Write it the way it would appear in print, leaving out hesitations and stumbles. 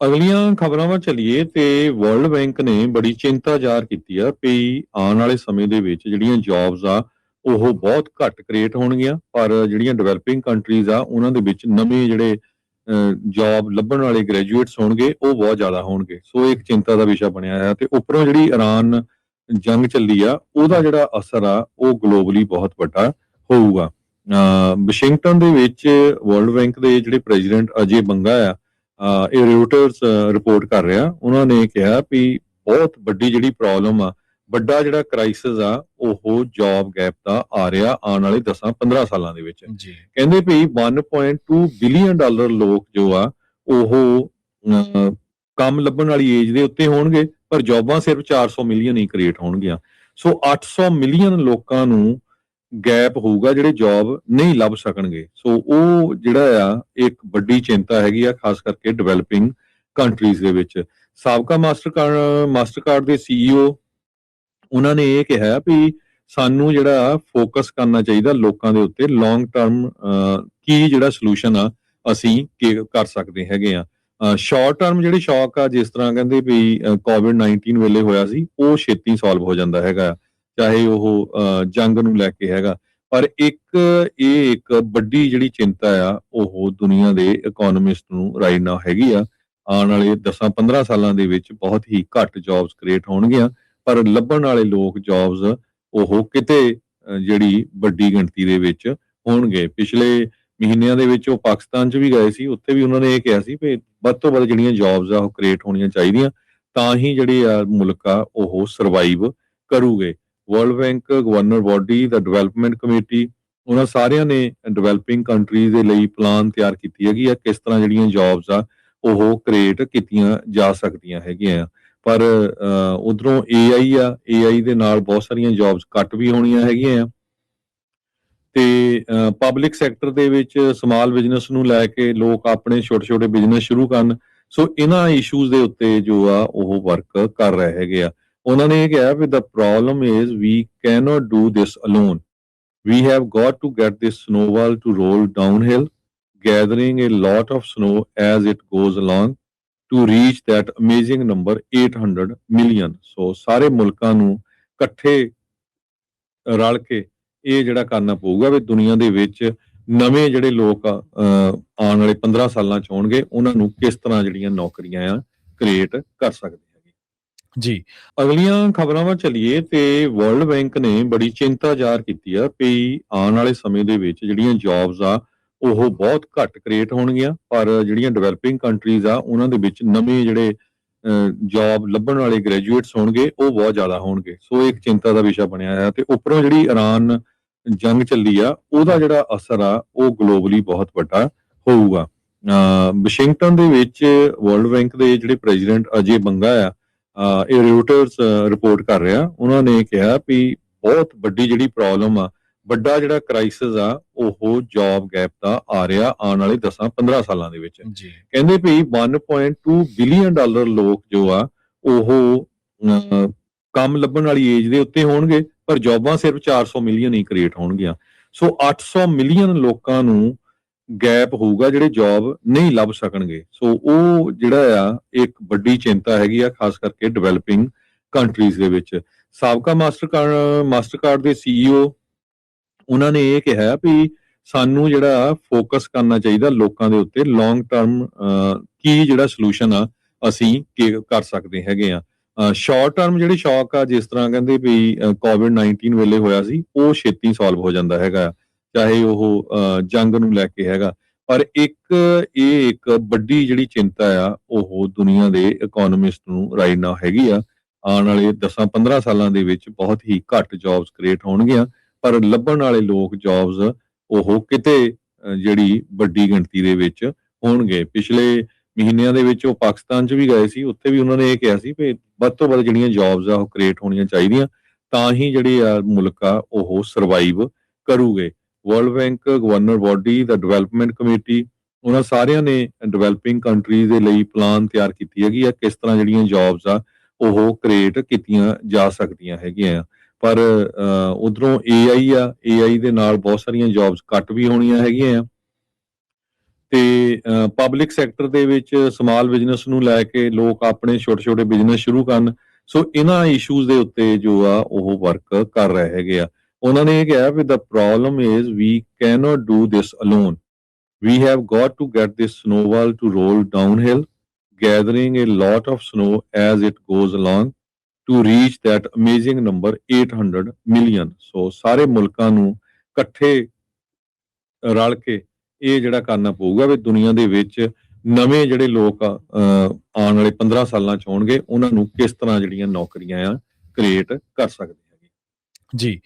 ਅਗਲੀਆਂ ਖਬਰਾਂ ਵੱਲ ਚੱਲੀਏ ਤੇ ਵਰਲਡ ਬੈਂਕ ਨੇ ਬੜੀ ਚਿੰਤਾ ਜ਼ਾਹਰ ਕੀਤੀ ਆ ਵੀ ਆਉਣ ਵਾਲੇ ਸਮੇਂ ਦੇ ਵਿੱਚ ਜਿਹੜੀਆਂ ਜੌਬਸ ਆ ਉਹ ਬਹੁਤ ਘੱਟ ਕ੍ਰੀਏਟ ਹੋਣਗੀਆਂ, ਪਰ ਜਿਹੜੀਆਂ ਡਿਵੈਲਪਿੰਗ ਕੰਟਰੀਜ਼ ਆ ਉਹਨਾਂ ਦੇ ਵਿੱਚ ਨਵੇਂ ਜਿਹੜੇ ਜੌਬ ਲੱਭਣ ਵਾਲੇ ਗ੍ਰੈਜੂਏਟਸ ਹੋਣਗੇ ਉਹ ਬਹੁਤ ਜ਼ਿਆਦਾ ਹੋਣਗੇ। ਸੋ ਇੱਕ ਚਿੰਤਾ ਦਾ ਵਿਸ਼ਾ ਬਣਿਆ ਆ ਤੇ ਉੱਪਰੋਂ ਜਿਹੜੀ ਇਰਾਨ ਜੰਗ ਚੱਲੀ ਆ ਉਹਦਾ ਜਿਹੜਾ ਅਸਰ ਆ ਉਹ ਗਲੋਬਲੀ ਬਹੁਤ ਵੱਡਾ ਹੋਊਗਾ। ਵਾਸ਼ਿੰਗਟਨ ਦੇ ਵਿੱਚ ਵਰਲਡ ਬੈਂਕ ਦੇ ਜਿਹੜੇ ਪ੍ਰੈਜ਼ੀਡੈਂਟ ਅਜੇ ਬੰਗਾ ਆ, ਇਹ ਰਿਪੋਰਟਰਸ ਰਿਪੋਰਟ ਕਰ ਰਿਹਾ, ਉਹਨਾਂ ਨੇ ਕਿਹਾ ਵੀ ਬਹੁਤ ਵੱਡੀ ਜਿਹੜੀ ਪ੍ਰੋਬਲਮ ਆ, ਵੱਡਾ ਜਿਹੜਾ ਕ੍ਰਾਈਸਿਸ ਆ ਉਹ ਜੌਬ ਗੈਪ ਦਾ ਆ ਰਿਹਾ ਆਉਣ ਵਾਲੇ 10-15 ਸਾਲਾਂ ਦੇ ਵਿੱਚ। ਜੀ ਕਹਿੰਦੇ ਵੀ 1.2 ਬਿਲੀਅਨ ਡਾਲਰ ਲੋਕ ਜੋ ਆ ਉਹ ਕੰਮ ਲੱਭਣ ਵਾਲੀ ਏਜ ਦੇ ਉੱਤੇ ਹੋਣਗੇ, ਪਰ ਜੌਬਾਂ ਸਿਰਫ 400 ਮਿਲੀਅਨ ਹੀ ਕ੍ਰੀਏਟ ਹੋਣਗੀਆਂ। ਸੋ 800 ਮਿਲੀਅਨ ਲੋਕਾਂ ਨੂੰ ਗੈਪ ਹੋਊਗਾ ਜਿਹੜੇ ਜੌਬ ਨਹੀਂ ਲੱਭ ਸਕਣਗੇ। ਸੋ ਉਹ ਜਿਹੜਾ ਆ ਇੱਕ ਵੱਡੀ ਚਿੰਤਾ ਹੈਗੀ ਆ, ਖਾਸ ਕਰਕੇ ਡਿਵੈਲਪਿੰਗ ਕੰਟਰੀਜ਼ ਦੇ ਵਿੱਚ। ਸਾਬਕਾ ਮਾਸਟਰਕਾਰਡ ਦੇ CEO ਉਹਨਾਂ ਨੇ ਇਹ ਕਿਹਾ ਵੀ ਸਾਨੂੰ ਜਿਹੜਾ ਫੋਕਸ ਕਰਨਾ ਚਾਹੀਦਾ ਲੋਕਾਂ ਦੇ ਉੱਤੇ, ਲੌਂਗ ਟਰਮ ਕੀ ਜਿਹੜਾ ਸੋਲੂਸ਼ਨ ਆ ਅਸੀਂ ਕਰ ਸਕਦੇ ਹੈਗੇ ਆ। ਸ਼ਾਰਟ ਟਰਮ ਜਿਹੜੇ ਸ਼ੌਕ ਆ, ਜਿਸ ਤਰ੍ਹਾਂ ਕਹਿੰਦੇ ਵੀ ਕੋਵਿਡ-19 ਵੇਲੇ ਹੋਇਆ ਸੀ, ਉਹ ਛੇਤੀ ਸੋਲਵ ਹੋ ਜਾਂਦਾ ਹੈਗਾ, ਚਾਹੇ ਉਹ ਜੰਗ ਨੂੰ ਲੈ ਕੇ ਹੈਗਾ। ਪਰ ਇੱਕ ਵੱਡੀ ਜਿਹੜੀ ਚਿੰਤਾ ਆ ਉਹ ਦੁਨੀਆ ਦੇ ਇਕਨੋਮਿਸਟ ਨੂੰ ਰਾਈਟ ਨਾਓ ਹੈਗੀ ਆ। ਆਉਣ ਵਾਲੇ 10-15 ਸਾਲਾਂ ਦੇ ਵਿੱਚ ਬਹੁਤ ਹੀ ਘੱਟ ਜੌਬਸ ਕ੍ਰੀਏਟ ਹੋਣਗੀਆਂ, ਪਰ ਲੱਭਣ ਵਾਲੇ ਲੋਕ ਜੌਬਸ ਉਹ ਕਿਤੇ ਜਿਹੜੀ ਵੱਡੀ ਗਿਣਤੀ ਦੇ ਵਿੱਚ ਹੋਣਗੇ। ਪਿਛਲੇ ਮਹੀਨਿਆਂ ਦੇ ਵਿੱਚ ਉਹ ਪਾਕਿਸਤਾਨ 'ਚ ਵੀ ਗਏ ਸੀ, ਉੱਥੇ ਵੀ ਉਹਨਾਂ ਨੇ ਇਹ ਕਿਹਾ ਸੀ ਵੀ ਵੱਧ ਤੋਂ ਵੱਧ ਜਿਹੜੀਆਂ ਜੌਬਸ ਆ ਉਹ ਕ੍ਰੀਏਟ ਹੋਣੀਆਂ ਚਾਹੀਦੀਆਂ, ਤਾਂ ਹੀ ਜਿਹੜੀ ਆ ਮੁਲਕ ਆ ਉਹ ਸਰਵਾਈਵ ਕਰੂਗੇ। ਵਰਲਡ ਬੈਂਕ, ਗਵਰਨਰ ਬੋਡੀ, ਦਾ ਡਿਵੈਲਪਮੈਂਟ ਕਮੇਟੀ, ਉਹਨਾਂ ਸਾਰਿਆਂ ਨੇ ਡਿਵੈਲਪਿੰਗ ਕੰਟਰੀਜ਼ ਦੇ ਲਈ ਪਲਾਨ ਤਿਆਰ ਕੀਤੀ ਹੈਗੀ ਆ, ਕਿਸ ਤਰ੍ਹਾਂ ਜਿਹੜੀਆਂ ਜੌਬਸ ਆ ਉਹ ਕ੍ਰੀਏਟ ਕੀਤੀਆਂ ਜਾ ਸਕਦੀਆਂ ਹੈਗੀਆਂ। ਪਰ ਉਧਰੋਂ AI ਦੇ ਨਾਲ ਬਹੁਤ ਸਾਰੀਆਂ ਜੌਬਸ ਕੱਟ ਵੀ ਹੋਣੀਆਂ ਹੈਗੀਆਂ ਆ। ਤੇ ਪਬਲਿਕ ਸੈਕਟਰ ਦੇ ਵਿੱਚ ਸਮਾਲ ਬਿਜ਼ਨਸ ਨੂੰ ਲੈ ਕੇ ਲੋਕ ਆਪਣੇ ਛੋਟੇ-ਛੋਟੇ ਬਿਜ਼ਨਸ ਸ਼ੁਰੂ ਕਰਨ। ਸੋ ਇਹਨਾਂ ਇਸ਼ੂਜ਼ ਦੇ ਉੱਤੇ ਜੋ ਆ ਉਹ ਵਰਕ ਕਰ ਰਹੇ ਹੈਗੇ ਆ। ਉਹਨਾਂ ਨੇ ਇਹ ਕਿਹਾ ਵੀ the problem is we cannot do this alone. We have got to get this snowball to roll downhill, gathering a lot of snow as it goes along to reach that amazing number 800 million. So ਸਾਰੇ ਮੁਲਕਾਂ ਨੂੰ ਇਕੱਠੇ ਰਲ ਕੇ ਇਹ ਜਿਹੜਾ ਕਰਨਾ ਪਊਗਾ ਵੀ ਦੁਨੀਆ ਦੇ ਵਿੱਚ ਨਵੇਂ ਜਿਹੜੇ ਲੋਕ ਆਉਣ ਵਾਲੇ 15 ਸਾਲਾਂ 'ਚ ਹੋਣਗੇ, ਉਹਨਾਂ ਨੂੰ ਕਿਸ ਤਰ੍ਹਾਂ ਜਿਹੜੀਆਂ ਨੌਕਰੀਆਂ ਆ ਕ੍ਰੀਏਟ ਕਰ ਸਕਦੇ ਹੈਗੇ। ਜੀ ਅਗਲੀਆਂ ਖਬਰਾਂ ਵੱਲ ਚੱਲੀਏ ਤੇ ਵਰਲਡ ਬੈਂਕ ਨੇ ਬੜੀ ਚਿੰਤਾ ਜ਼ਾਹਰ ਕੀਤੀ ਆ ਵੀ ਆਉਣ ਵਾਲੇ ਸਮੇਂ ਦੇ ਵਿੱਚ ਜਿਹੜੀਆਂ ਜੌਬਸ ਆ ਉਹ ਬਹੁਤ ਘੱਟ ਕ੍ਰੀਏਟ ਹੋਣਗੀਆਂ, ਪਰ ਜਿਹੜੀਆਂ ਡਿਵੈਲਪਿੰਗ ਕੰਟਰੀਜ਼ ਆ ਉਹਨਾਂ ਦੇ ਵਿੱਚ ਨਵੇਂ ਜਿਹੜੇ ਜੌਬ ਲੱਭਣ ਵਾਲੇ ਗ੍ਰੈਜੂਏਟਸ ਹੋਣਗੇ ਉਹ ਬਹੁਤ ਜ਼ਿਆਦਾ ਹੋਣਗੇ। ਸੋ ਇੱਕ ਚਿੰਤਾ ਦਾ ਵਿਸ਼ਾ ਬਣਿਆ ਆ ਤੇ ਉੱਪਰੋਂ ਜਿਹੜੀ ਇਰਾਨ ਜੰਗ ਚੱਲੀ ਆ ਉਹਦਾ ਜਿਹੜਾ ਅਸਰ ਆ ਉਹ ਗਲੋਬਲੀ ਬਹੁਤ ਵੱਡਾ ਹੋਊਗਾ। ਵਾਸ਼ਿੰਗਟਨ ਦੇ ਵਿੱਚ ਵਰਲਡ ਬੈਂਕ ਦੇ ਜਿਹੜੇ ਪ੍ਰੈਜ਼ੀਡੈਂਟ ਅਜੇ ਬੰਗਾ ਆ, ਇਹ ਰਿਪੋਰਟਰਸ ਰਿਪੋਰਟ ਕਰ ਰਿਹਾ, ਉਹਨਾਂ ਨੇ ਕਿਹਾ ਵੀ ਬਹੁਤ ਵੱਡੀ ਜਿਹੜੀ ਪ੍ਰੋਬਲਮ ਆ, ਵੱਡਾ ਜਿਹੜਾ ਕ੍ਰਾਈਸਿਸ ਆ ਉਹ ਜੌਬ ਗੈਪ ਦਾ ਆ ਰਿਹਾ ਆਉਣ ਵਾਲੇ 10-15 ਸਾਲਾਂ ਦੇ ਵਿੱਚ। ਜੀ ਕਹਿੰਦੇ ਵੀ 1.2 ਬਿਲੀਅਨ ਡਾਲਰ ਲੋਕ ਜੋ ਆ ਉਹ ਕੰਮ ਲੱਭਣ ਵਾਲੀ ਏਜ ਦੇ ਉੱਤੇ ਹੋਣਗੇ, ਪਰ ਜੌਬਾਂ ਸਿਰਫ 400 ਮਿਲੀਅਨ ਹੀ ਕ੍ਰੀਏਟ ਹੋਣਗੀਆਂ। ਸੋ 800 ਮਿਲੀਅਨ ਲੋਕਾਂ ਨੂੰ ਗੈਪ ਹੋਊਗਾ ਜਿਹੜੇ ਜੌਬ ਨਹੀਂ ਲੱਭ ਸਕਣਗੇ। ਸੋ ਉਹ ਜਿਹੜਾ ਆ ਇੱਕ ਵੱਡੀ ਚਿੰਤਾ ਹੈਗੀ ਆ, ਖਾਸ ਕਰਕੇ ਡਿਵੈਲਪਿੰਗ ਕੰਟਰੀਜ਼ ਦੇ ਵਿੱਚ। ਸਾਬਕਾ ਮਾਸਟਰਕਾਰਡ ਦੇ CEO ਉਹਨਾਂ ਨੇ ਇਹ ਕਿਹਾ ਵੀ ਸਾਨੂੰ ਜਿਹੜਾ ਫੋਕਸ ਕਰਨਾ ਚਾਹੀਦਾ ਲੋਕਾਂ ਦੇ ਉੱਤੇ, ਲੌਂਗ ਟਰਮ ਕੀ ਜਿਹੜਾ ਸੋਲੂਸ਼ਨ ਆ ਅਸੀਂ ਕਰ ਸਕਦੇ ਹੈਗੇ ਆ। ਸ਼ਾਰਟ ਟਰਮ ਜਿਹੜੇ ਸ਼ੌਕ ਆ, ਜਿਸ ਤਰ੍ਹਾਂ ਕਹਿੰਦੇ ਵੀ ਕੋਵਿਡ-19 ਵੇਲੇ ਹੋਇਆ ਸੀ, ਉਹ ਛੇਤੀ ਸੋਲਵ ਹੋ ਜਾਂਦਾ ਹੈਗਾ, ਚਾਹੇ ਉਹ ਜੰਗ ਨੂੰ ਲੈ ਕੇ ਹੈਗਾ। ਪਰ ਇੱਕ ਵੱਡੀ ਜਿਹੜੀ ਚਿੰਤਾ ਆ ਉਹ ਦੁਨੀਆ ਦੇ ਇਕਨੋਮਿਸਟ ਨੂੰ ਰਾਈਟ ਨਾਓ ਹੈਗੀ ਆ। ਆਉਣ ਵਾਲੇ 10-15 ਸਾਲਾਂ ਦੇ ਵਿੱਚ ਬਹੁਤ ਹੀ ਘੱਟ ਜੌਬਸ ਕ੍ਰੀਏਟ ਹੋਣਗੀਆਂ, ਪਰ ਲੱਭਣ ਵਾਲੇ ਲੋਕ ਜੌਬਸ ਉਹ ਕਿਤੇ ਜਿਹੜੀ ਵੱਡੀ ਗਿਣਤੀ ਦੇ ਵਿੱਚ ਹੋਣਗੇ। ਪਿਛਲੇ ਮਹੀਨਿਆਂ ਦੇ ਵਿੱਚ ਉਹ ਪਾਕਿਸਤਾਨ 'ਚ ਵੀ ਗਏ ਸੀ, ਉੱਥੇ ਵੀ ਉਹਨਾਂ ਨੇ ਇਹ ਕਿਹਾ ਸੀ ਵੀ ਵੱਧ ਤੋਂ ਵੱਧ ਜਿਹੜੀਆਂ ਜੌਬਸ ਆ ਉਹ ਕ੍ਰੀਏਟ ਹੋਣੀਆਂ ਚਾਹੀਦੀਆਂ, ਤਾਂ ਹੀ ਜਿਹੜੀ ਆ ਮੁਲਕ ਆ ਉਹ ਸਰਵਾਈਵ ਕਰੂਗੇ। ਵਰਲਡ ਬੈਂਕ, ਗਵਰਨਰ ਬੋਡੀ, ਦਾ ਡਿਵੈਲਪਮੈਂਟ ਕਮੇਟੀ, ਉਹਨਾਂ ਸਾਰਿਆਂ ਨੇ ਡਿਵੈਲਪਿੰਗ ਕੰਟਰੀਜ਼ ਦੇ ਲਈ ਪਲਾਨ ਤਿਆਰ ਕੀਤੀ ਹੈਗੀ ਆ, ਕਿਸ ਤਰ੍ਹਾਂ ਜਿਹੜੀਆਂ ਜੌਬਸ ਆ ਉਹ ਕ੍ਰੀਏਟ ਕੀਤੀਆਂ ਜਾ ਸਕਦੀਆਂ ਹੈਗੀਆਂ। ਪਰ ਉਧਰੋਂ AI ਦੇ ਨਾਲ ਬਹੁਤ ਸਾਰੀਆਂ ਜੌਬਸ ਕੱਟ ਵੀ ਹੋਣੀਆਂ ਹੈਗੀਆਂ ਆ। ਤੇ ਪਬਲਿਕ ਸੈਕਟਰ ਦੇ ਵਿੱਚ ਸਮਾਲ ਬਿਜ਼ਨਸ ਨੂੰ ਲੈ ਕੇ ਲੋਕ ਆਪਣੇ ਛੋਟੇ-ਛੋਟੇ ਬਿਜ਼ਨਸ ਸ਼ੁਰੂ ਕਰਨ। ਸੋ ਇਹਨਾਂ ਇਸ਼ੂਜ਼ ਦੇ ਉੱਤੇ ਜੋ ਆ ਉਹ ਵਰਕ ਕਰ ਰਹੇ ਹੈਗੇ ਆ। ਉਹਨਾਂ ਨੇ ਇਹ ਕਿਹਾ ਵੀ the problem is we cannot do this alone. We have got to get this snowball to roll downhill, gathering a lot of snow as it goes along to reach that amazing number 800 million. So ਸਾਰੇ ਮੁਲਕਾਂ ਨੂੰ ਇਕੱਠੇ ਰਲ ਕੇ ਇਹ ਜਿਹੜਾ ਕਰਨਾ ਪਊਗਾ ਵੀ ਦੁਨੀਆ ਦੇ ਵਿੱਚ ਨਵੇਂ ਜਿਹੜੇ ਲੋਕ ਆਉਣ ਵਾਲੇ 15 ਸਾਲਾਂ ਚ ਆਉਣਗੇ ਉਹਨਾਂ ਨੂੰ ਕਿਸ ਤਰ੍ਹਾਂ ਜਿਹੜੀਆਂ ਨੌਕਰੀਆਂ ਆ ਕ੍ਰੀਏਟ ਕਰ ਸਕਦੇ ਹੈਗੇ। ਜੀ